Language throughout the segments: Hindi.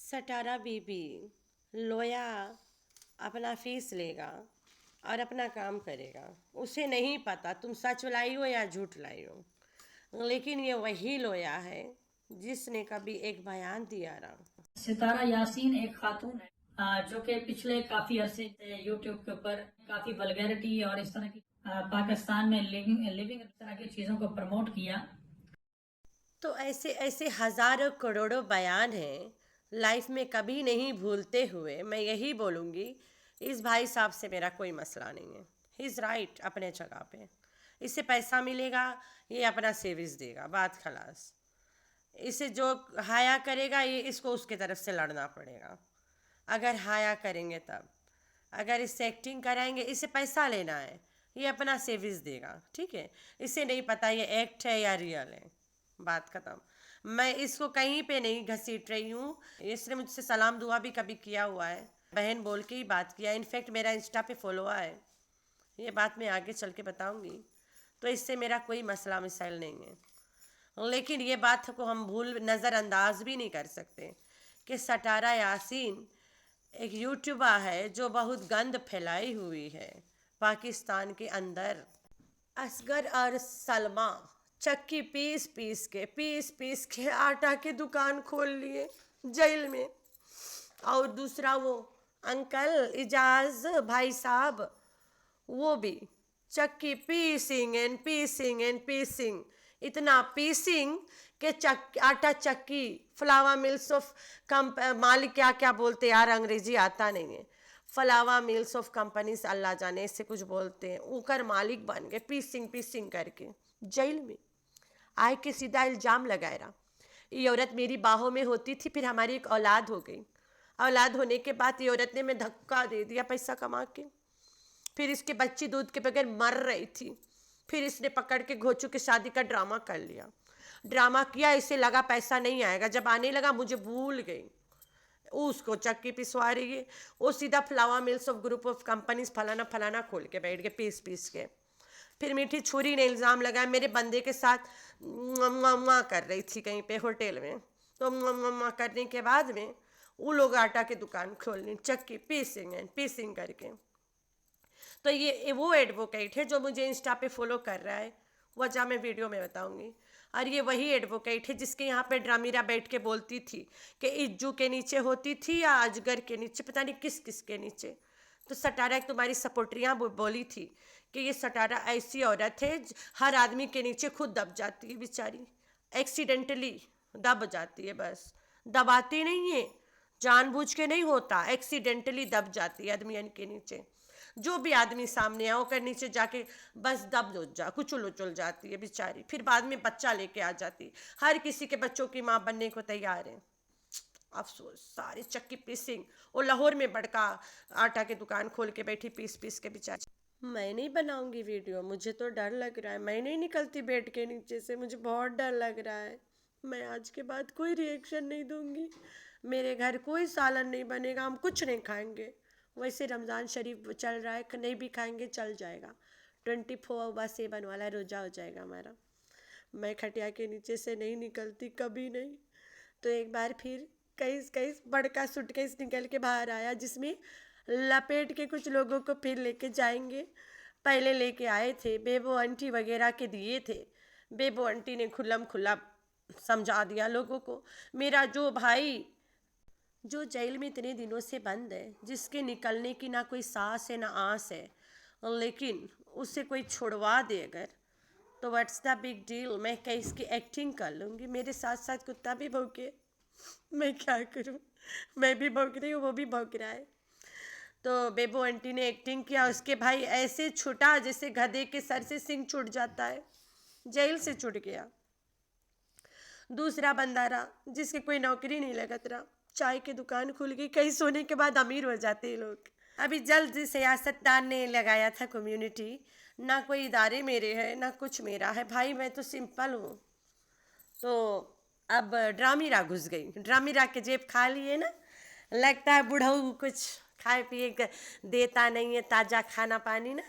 सटारा बीबी लोया अपना फीस लेगा और अपना काम करेगा। उसे नहीं पता तुम सच लाई हो या झूठ लाई हो, लेकिन ये वही लोया है जिसने कभी एक बयान दिया रहा। सितारा यासीन एक खातून है जो कि पिछले काफी अरसे से यूट्यूब के ऊपर काफी वल्गैरिटी और इस तरह की पाकिस्तान में लिविंग इस तरह की चीजों को प्रमोट किया। तो ऐसे ऐसे हजारों करोड़ों बयान हैं, लाइफ में कभी नहीं भूलते हुए मैं यही बोलूँगी, इस भाई साहब से मेरा कोई मसला नहीं है। ही इज़ राइट अपने जगह पे। इससे पैसा मिलेगा, ये अपना सर्विस देगा, बात खलास। इसे जो हाया करेगा ये इसको उसके तरफ से लड़ना पड़ेगा। अगर हाया करेंगे तब, अगर इससे एक्टिंग कराएंगे, इसे पैसा लेना है, ये अपना सर्विस देगा, ठीक है। इसे नहीं पता ये एक्ट है या रियल है, बात खत्म। मैं इसको कहीं पे नहीं घसीट रही हूँ, इसने मुझसे सलाम दुआ भी कभी किया हुआ है, बहन बोल के ही बात किया। इनफैक्ट मेरा इंस्टा पे फॉलोअर है, ये बात मैं आगे चल के बताऊँगी। तो इससे मेरा कोई मसला मिसाइल नहीं है, लेकिन ये बात को हम भूल नज़रअंदाज भी नहीं कर सकते कि सटारा यासीन एक यूट्यूबर है जो बहुत गंद फैलाई हुई है पाकिस्तान के अंदर। असगर और सलमा चक्की पीस पीस के आटा की दुकान खोल लिए जेल में। और दूसरा वो अंकल इजाज भाई साहब, वो भी चक्की पीसिंग, इतना पीसिंग के आटा चक्की फ्लावर मिल्स ऑफ मालिक क्या क्या बोलते यार, अंग्रेजी आता नहीं है। फ्लावर मिल्स ऑफ कंपनीज अल्लाह जाने इससे कुछ बोलते हैं, ऊकर मालिक बन गए पीसिंग करके जेल में। आए के सीधा इल्ज़ाम लगाए रहा, ये औरत मेरी बाहों में होती थी, फिर हमारी एक औलाद हो गई, औलाद होने के बाद ये औरत ने मैं धक्का दे दिया पैसा कमा के, फिर इसके बच्ची दूध के बगैर मर रही थी, फिर इसने पकड़ के घोचू के शादी का ड्रामा कर लिया। ड्रामा किया, इसे लगा पैसा नहीं आएगा, जब आने लगा मुझे भूल गई। उसको चक्की पिसवा रही है, वो सीधा flower mills of group of companies फलाना फलाना खोल के बैठ गए पीस के। फिर मीठी छुरी ने इल्ज़ाम लगाया मेरे बंदे के साथ मुआ कर रही थी कहीं पे होटल में, तो मुआ करने के बाद में वो लोग आटा की दुकान खोलने चक्की पीसिंग करके। तो ये वो एडवोकेट है जो मुझे इंस्टा पे फॉलो कर रहा है, वजह मैं वीडियो में बताऊंगी। और ये वही एडवोकेट है जिसके यहाँ पे ड्रामीरा बैठ के बोलती थी कि इज्जू के नीचे होती थी या अजगर के नीचे, पता नहीं किस किस के नीचे। तो सटारा एक तुम्हारी सपोर्टरियाँ बोली थी कि ये सटारा ऐसी औरत है हर आदमी के नीचे खुद दब जाती है बेचारी, एक्सीडेंटली दब जाती है, बस दबाती नहीं है, जानबूझ के नहीं होता, एक्सीडेंटली दब जाती है आदमी के नीचे। जो भी आदमी सामने आओ कर नीचे जाके बस दब हो जा कुचल उचल जाती है बेचारी, फिर बाद में बच्चा लेके आ जाती। हर किसी के बच्चों की माँ बनने को तैयार है। अफसोस सारी चक्की पीसिंग, वो लाहौर में बड़का आटा की दुकान खोल के बैठी पीस के बेचारी। मैं नहीं बनाऊंगी वीडियो, मुझे तो डर लग रहा है, मैं नहीं निकलती बेड के नीचे से, मुझे बहुत डर लग रहा है। मैं आज के बाद कोई रिएक्शन नहीं दूंगी, मेरे घर कोई सालन नहीं बनेगा, हम कुछ नहीं खाएंगे। वैसे रमज़ान शरीफ चल रहा है, नहीं भी खाएंगे चल जाएगा, 24/7 वाला रोज़ा हो जाएगा हमारा। मैं खटिया के नीचे से नहीं निकलती कभी नहीं। तो एक बार फिर कई कई बड़का सूटकेस निकल के बाहर आया जिसमें लपेट के कुछ लोगों को फिर लेके जाएंगे। पहले लेके आए थे बेबो आंटी वगैरह के दिए थे, बेबो आंटी ने खुल्लम खुल्ला समझा दिया लोगों को। मेरा जो भाई जो जेल में इतने दिनों से बंद है, जिसके निकलने की ना कोई सांस है ना आस है, लेकिन उसे कोई छुड़वा दे अगर, तो व्हाट्स द बिग डील, मैं कहीं इसकी एक्टिंग कर लूँगी, मेरे साथ साथ कुत्ता भी भौंके, मैं क्या करूँ, मैं भी भौंक रही हूँ वो भी भौंक रहा है। तो बेबो आंटी ने एक्टिंग किया, उसके भाई ऐसे छूटा जैसे गधे के सर से सिंग छूट जाता है, जेल से छूट गया। दूसरा बंदा रहा जिसकी कोई नौकरी नहीं लगत रहा, चाय की दुकान खुल गई, कहीं सोने के बाद अमीर हो जाते हैं लोग। अभी जल्द सियासतदान ने लगाया था कम्युनिटी, ना कोई इदारे मेरे हैं ना कुछ मेरा है भाई, मैं तो सिंपल हूँ। तो अब ड्रामीरा घुस गई, ड्रामीरा के जेब खा लिए ना, लगता है बुढ़ऊ कुछ खाए पिए देता नहीं है, ताज़ा खाना पानी ना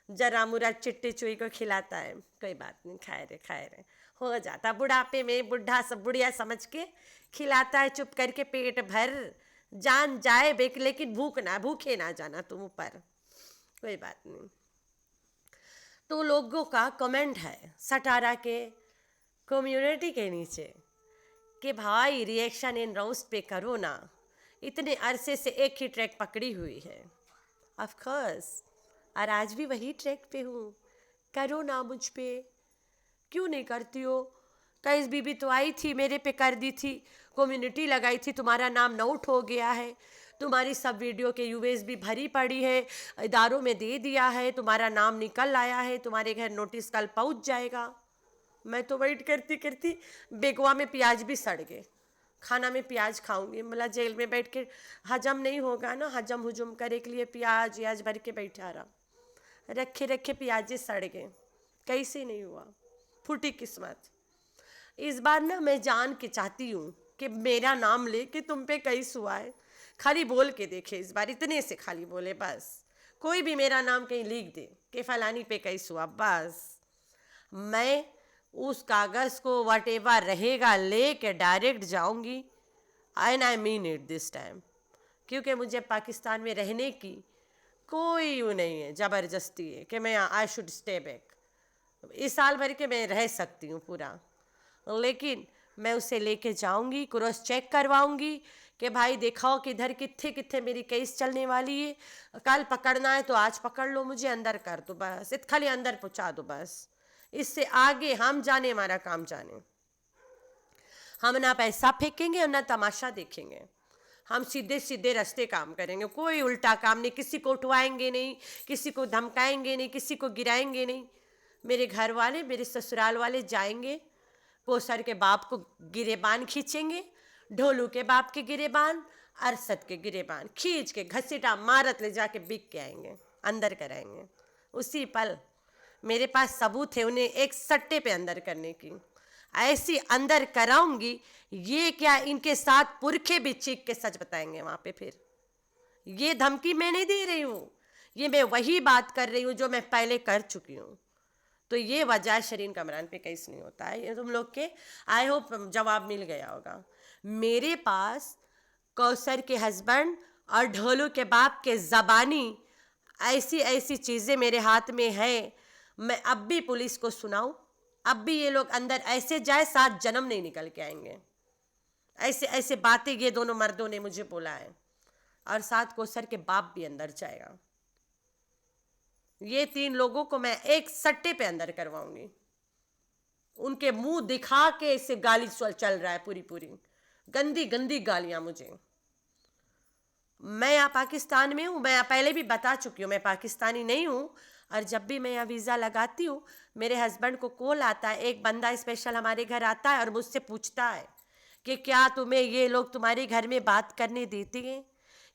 जरा मुरा चिट्टी चुई को खिलाता है, कोई बात नहीं, खाए रहे। हो जाता। बुढ़ापे में बुढ़ा सब बुढ़िया समझ के खिलाता है चुप करके पेट भर, जान जाए बेक, लेकिन भूखे ना जाना तुम ऊपर, कोई बात नहीं। तो लोगों का कमेंट है सटारा के कम्युनिटी के नीचे कि भाई रिएक्शन इन रोस्ट पे करो ना, इतने अरसे से एक ही ट्रैक पकड़ी हुई है। ऑफ कोर्स, और आज भी वही ट्रैक पे हूँ, करो ना मुझ पे, क्यों नहीं करती हो? कईस बीबी तो आई थी मेरे पे कर दी थी, कम्युनिटी लगाई थी, तुम्हारा नाम नोट हो गया है, तुम्हारी सब वीडियो के यूएस भी भरी पड़ी है, इदारों में दे दिया है, तुम्हारा नाम निकल आया है, तुम्हारे घर नोटिस कल पहुंच जाएगा। मैं तो वेट करती करती बेगवा में प्याज भी सड़ गए, खाना में प्याज खाऊंगी, मतलब जेल में बैठ के हजम नहीं होगा ना, हजम हुजुम करे के लिए प्याज याज भर के बैठा रहा, रखे रखे प्याजे सड़ गए, कैसे नहीं हुआ, फूटी किस्मत। इस बार ना मैं जान के चाहती हूँ कि मेरा नाम ले कि तुम पे कैस हुआ है, खाली बोल के देखे इस बार, इतने से खाली बोले बस, कोई भी मेरा नाम कहीं लिख दे कि फलानी पे कैस हुआ, बस मैं उस कागज़ को वट एवर रहेगा ले के डायरेक्ट जाऊंगी। And I mean it this time, क्योंकि मुझे पाकिस्तान में रहने की कोई वो नहीं है, ज़बरदस्ती है कि मैं आई शुड स्टे बैक, इस साल भर के मैं रह सकती हूँ पूरा, लेकिन मैं उसे लेके जाऊंगी, क्रॉस चेक करवाऊंगी कि भाई दिखाओ कि इधर कित्थे कित्थे मेरी केस चलने वाली है, कल पकड़ना है तो आज पकड़ लो, मुझे अंदर कर दो बस, खाली अंदर पहुँचा दो बस, इससे आगे हम जाने, हमारा काम जाने। हम ना पैसा फेंकेंगे और ना तमाशा देखेंगे, हम सीधे सीधे रास्ते काम करेंगे, कोई उल्टा काम नहीं, किसी को उठवाएंगे नहीं, किसी को धमकाएंगे नहीं, किसी को गिराएंगे नहीं। मेरे घर वाले, मेरे ससुराल वाले जाएंगे, कोसर के बाप को गिरेबान खींचेंगे, ढोलू के बाप के गिरेबान, अरसद के गिरेबान खींच के घसीटा मारत ले जाके बिक के आएंगे, अंदर कराएंगे। उसी पल मेरे पास सबूत है उन्हें एक सट्टे पे अंदर करने की, ऐसी अंदर कराऊंगी, ये क्या इनके साथ पुरखे भी चीख के सच बताएंगे वहाँ पे। फिर ये धमकी मैं नहीं दे रही हूँ, ये मैं वही बात कर रही हूँ जो मैं पहले कर चुकी हूँ। तो ये वजह शरीन कमरान पे कैसे नहीं होता है, ये तुम लोग के आई होप जवाब मिल गया होगा। मेरे पास कौसर के हस्बैंड और ढोलू के बाप के ज़बानी ऐसी ऐसी चीज़ें मेरे हाथ में है, मैं अब भी पुलिस को सुनाऊं, अब भी ये लोग अंदर ऐसे जाए 7 जन्म नहीं निकल के आएंगे, ऐसे ऐसे बातें ये दोनों मर्दों ने मुझे बोला है, और 7 कौसर के बाप भी अंदर जाएगा। ये 3 लोगों को मैं एक सट्टे पे अंदर करवाऊंगी, उनके मुंह दिखा के इससे गाली चल रहा है, पूरी पूरी गंदी गंदी गालियां मुझे। मैं यहाँ पाकिस्तान में हूँ, मैं यहाँ पहले भी बता चुकी हूँ, मैं पाकिस्तानी नहीं हूँ, और जब भी मैं यहाँ वीज़ा लगाती हूँ मेरे हस्बैंड को कॉल आता है, एक बंदा स्पेशल हमारे घर आता है और मुझसे पूछता है कि क्या तुम्हें ये लोग तुम्हारे घर में बात करने देते हैं,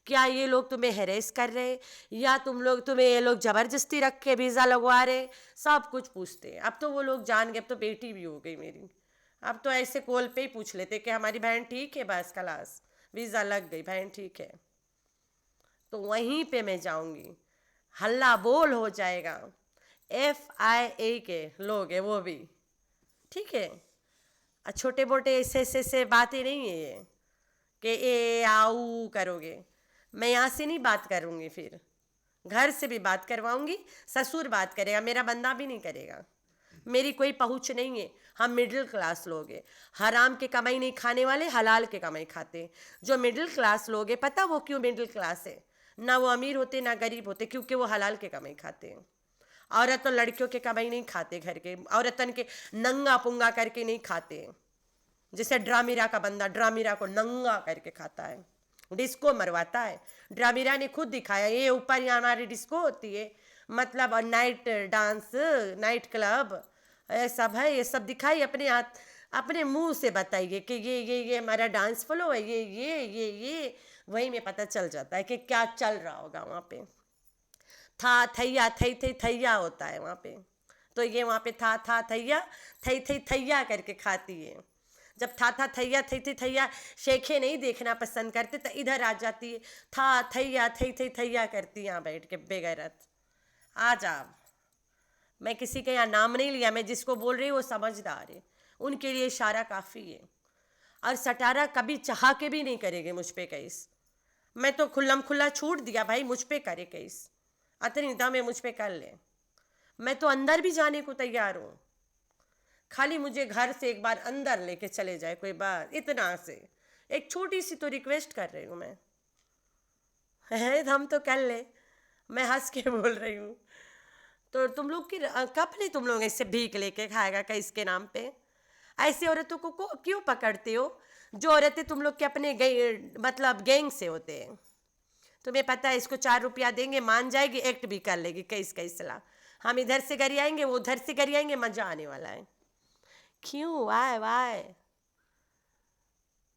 क्या ये लोग तुम्हें हैरेस कर रहे हैं, या तुम्हें ये लोग ज़बरदस्ती रख के वीज़ा लगवा रहे, सब कुछ पूछते हैं। अब तो वो लोग जान गए, अब तो बेटी भी हो गई मेरी, अब तो ऐसे कॉल पे ही पूछ लेते कि हमारी बहन ठीक है, बस खलास वीज़ा लग गई, बहन ठीक है। तो वहीं पे मैं जाऊंगी, हल्ला बोल हो जाएगा, FIA के लोग हैं वो भी, ठीक है। छोटे मोटे ऐसे बातें नहीं है ये कि ए आऊ करोगे, मैं यहाँ से नहीं बात करूँगी, फिर घर से भी बात करवाऊँगी, ससुर बात करेगा, मेरा बंदा भी नहीं करेगा, मेरी कोई पहुँच नहीं है। हम मिडिल क्लास लोग हैं, हराम के कमाई नहीं खाने वाले, हलाल के कमाई खाते हैं। जो मिडिल क्लास लोग हैं, पता वो क्यों मिडिल क्लास है, ना वो अमीर होते ना गरीब होते, क्योंकि वो हलाल के कमाई खाते हैं। औरत तो लड़कियों के कमाई नहीं खाते, घर के औरतन के नंगा पुंगा करके नहीं खाते हैं, जैसे ड्रामीरा का बंदा ड्रामीरा को नंगा करके खाता है, डिस्को मरवाता है। ड्रामीरा ने खुद दिखाया, ये ऊपर यहाँ हमारी डिस्को होती है, मतलब और नाइट डांस, नाइट क्लब, सब है, ये सब दिखाई अपने हाथ अपने मुंह से बताइए कि ये हमारा डांस फ्लो है, ये वही में पता चल जाता है कि क्या चल रहा होगा वहाँ पे। था थैया थई थई थैया होता है वहाँ पे, तो ये वहाँ पे था थैया थई थई थैया करके खाती है। जब था थैया थई थई थैया शेखे नहीं देखना पसंद करते तो इधर आ जाती है, था थैया थई थई थैया करती यहाँ बैठ के बेगैरत। आ जा, मैं किसी का यहाँ नाम नहीं लिया, मैं जिसको बोल रही हूँ वो समझदार है, उनके लिए इशारा काफ़ी है। और सटारा कभी चाह के भी नहीं करेंगे मुझ पे केस। मैं तो खुल्लम खुल्ला छूट दिया भाई, मुझ पे करे केस, अतनी दम है मुझ पे कर ले। मैं तो अंदर भी जाने को तैयार हूँ, खाली मुझे घर से एक बार अंदर लेके चले जाए कोई बात, इतना से एक छोटी सी तो रिक्वेस्ट कर रही हूँ मैं, है हम तो कर ले। मैं हंस के बोल रही हूँ। तो तुम लोग की कब नहीं तुम लोग इससे भीख लेके खाएगा कहीं इसके नाम पे? ऐसी औरतों को क्यों पकड़ते हो? जो औरतें तुम लोग के अपने मतलब गैंग से होते हैं। तुम्हें पता है इसको 4 रुपया देंगे मान जाएगी, एक्ट भी कर लेगी कैस कैस सलाह। हम इधर से गरी आएंगे, वो उधर से गरी आएंगे, मजा आने वाला है। क्यों? वाय वाय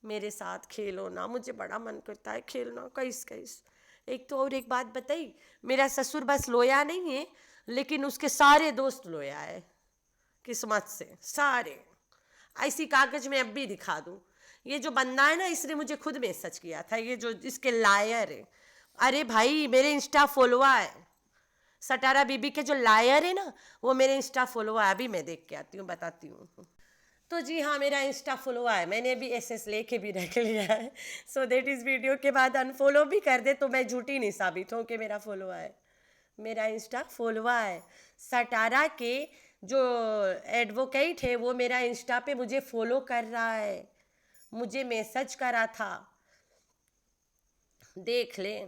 मेरे साथ खेलो ना, मुझे बड़ा मन करता है खेलना कैस कैस। एक तो और एक बात बताई, मेरा ससुर बस लोया नहीं है, लेकिन उसके सारे दोस्त लोया है किस्मत से, सारे। ऐसी कागज में अब भी दिखा दूं। ये जो बंदा है ना, इसने मुझे खुद मैसेज किया था, ये जो इसके लायर है। अरे भाई मेरे इंस्टा फॉलोअर है, सटारा बीबी के जो लायर है ना, वो मेरे इंस्टा फॉलोअर है। अभी मैं देख के आती हूँ, बताती हूँ। तो जी हाँ, मेरा इंस्टा फॉलोअर है, मैंने भी एसएस लेके भी रख लिया है। सो दैट इस वीडियो के बाद अनफॉलो भी कर दे तो मैं झूठी नहीं साबित हूँ कि मेरा फॉलोअर है। मेरा इंस्टा फॉलोअर है। सटारा के जो एडवोकेट है वो मेरा इंस्टा पे मुझे फॉलो कर रहा है, मुझे मैसेज करा था, देख ले।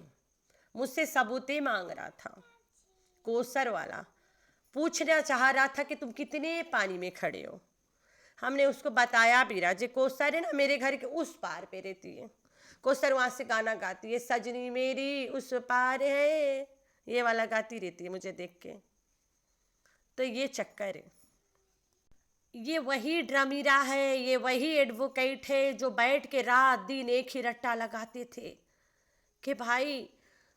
मुझसे सबूतें मांग रहा था, कोसर वाला पूछना चाह रहा था कि तुम कितने पानी में खड़े हो। हमने उसको बताया भी रहा, जे कोसर है ना मेरे घर के उस पार पे रहती है। कोसर वहाँ से गाना गाती है, सजनी मेरी उस पार है, ये वाला गाती रहती है मुझे देख के। तो ये चक्कर है। ये वही ड्रमीरा है, ये वही एडवोकेट है जो बैठ के रात दिन एक ही रट्टा लगाते थे कि भाई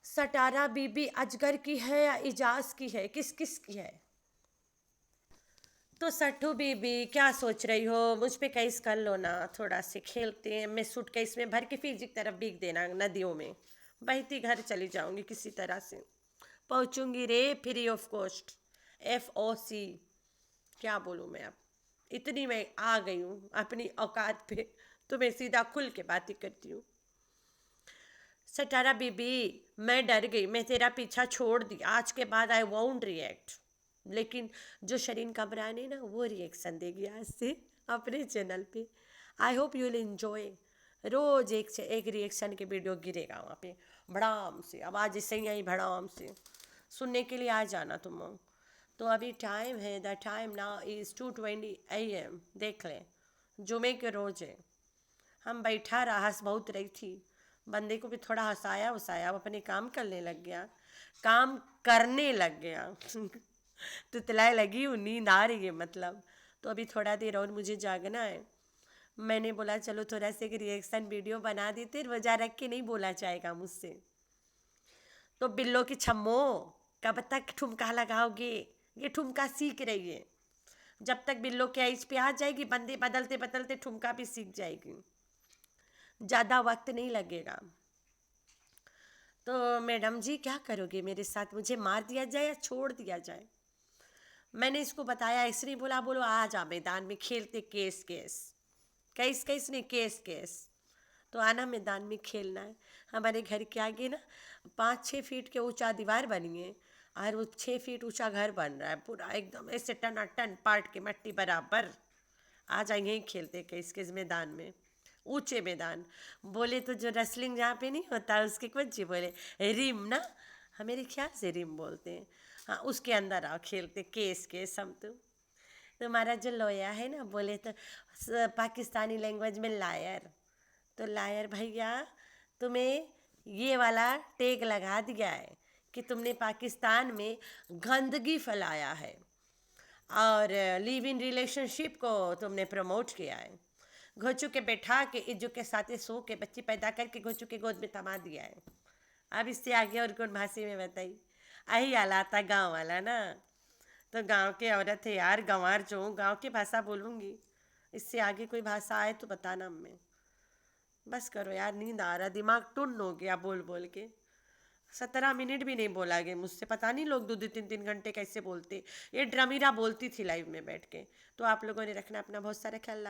सटारा बीबी अजगर की है या इजाज की है, किस किस की है। तो सट्टू बीबी क्या सोच रही हो, मुझ पे केस कर लो ना, थोड़ा से खेलते हैं। मैं सूटकेस में भर के फिजी की तरफ भीग देना नदियों में, बहती घर चली जाऊंगी किसी तरह से, पहुंचूंगी रे फ्री ऑफ कॉस्ट। FOC क्या बोलूँ मैं, अब इतनी मैं आ गई हूँ अपनी औकात पे, तो मैं सीधा खुल के बातें करती हूँ। सटारा बीबी मैं डर गई, मैं तेरा पीछा छोड़ दिया, आज के बाद आई वोंट रिएक्ट। लेकिन जो शरीन कमरान है ना, वो रिएक्शन देगी आज से अपने चैनल पे। I hope you will enjoy. रोज एक रिएक्शन के वीडियो गिरेगा वहाँ पे भड़ाम से, आवाज़ ऐसे ही आई भड़ाम से, सुनने के लिए आ जाना तुम लोग। तो अभी टाइम है, the time now is 2:20 AM। देख लें, जुमे के रोज है। हम बैठा रहा, हंस बहुत रही थी, बंदे को भी थोड़ा हंसाया वसाया, वो अपने काम करने लग गया, काम करने लग गया। तुतलाए लगी हूँ, नींद आ रही है मतलब। तो अभी थोड़ा देर और मुझे जागना है। मैंने बोला चलो थोड़ा सा एक रिएक्शन वीडियो बना देते, रोजा रख के नहीं बोला जाएगा मुझसे। तो बिल्लो की छम्मो कब तक ठुमका लगाओगे? ये ठुमका सीख रही है, जब तक बिल्लो के एज पे आ जाएगी बंदे बदलते बदलते ठुमका भी सीख जाएगी, ज़्यादा वक्त नहीं लगेगा। तो मैडम जी क्या करोगे मेरे साथ, मुझे मार दिया जाए या छोड़ दिया जाए? मैंने इसको बताया, इसने बोला बोलो आ जा मैदान में खेलते, केस केस कैस कैस नहीं केस केस। तो आना मैदान में खेलना है। हमारे घर के आगे ना 5-6 फीट के ऊंचा दीवार बनी है, और वो 6 फीट ऊंचा घर बन रहा है पूरा एकदम ऐसे टनाटन पाट के मट्टी बराबर। आ जाएंगे यहीं खेलते केस केस मैदान में, ऊंचे मैदान। बोले तो जो रेसलिंग जहाँ पे नहीं होता उसके कुछ जी बोले रिम ना, हाँ मेरे ख्याल से रिम बोलते हैं, हाँ उसके अंदर आओ खेलते केस केस हम। तुम्हारा जो लोया है ना, बोले तो पाकिस्तानी लैंग्वेज में लायर। तो लायर भैया, तुम्हें ये वाला टैग लगा दिया है कि तुमने पाकिस्तान में गंदगी फैलाया है और लिव इन रिलेशनशिप को तुमने प्रमोट किया है। घोचू के बैठा के इज्जू के साथ सो के बच्ची पैदा करके घोचू के गोद में थमा दिया है। अब इससे आगे और कौन भाषा में बताई? यही हालात था गाँव वाला ना। तो गांव के औरत है यार, गंवार जो हूँ गाँव की भाषा बोलूँगी, इससे आगे कोई भाषा आए तो बताना। मैं बस करो यार, नींद आ रहा, दिमाग टुन्न हो गया बोल बोल के। 17 मिनट भी नहीं बोला गया मुझसे, पता नहीं लोग 2-2 3-3 घंटे कैसे बोलते। ये ड्रमीरा बोलती थी लाइव में बैठ के। तो आप लोगों ने रखना अपना बहुत सारा ख्याल।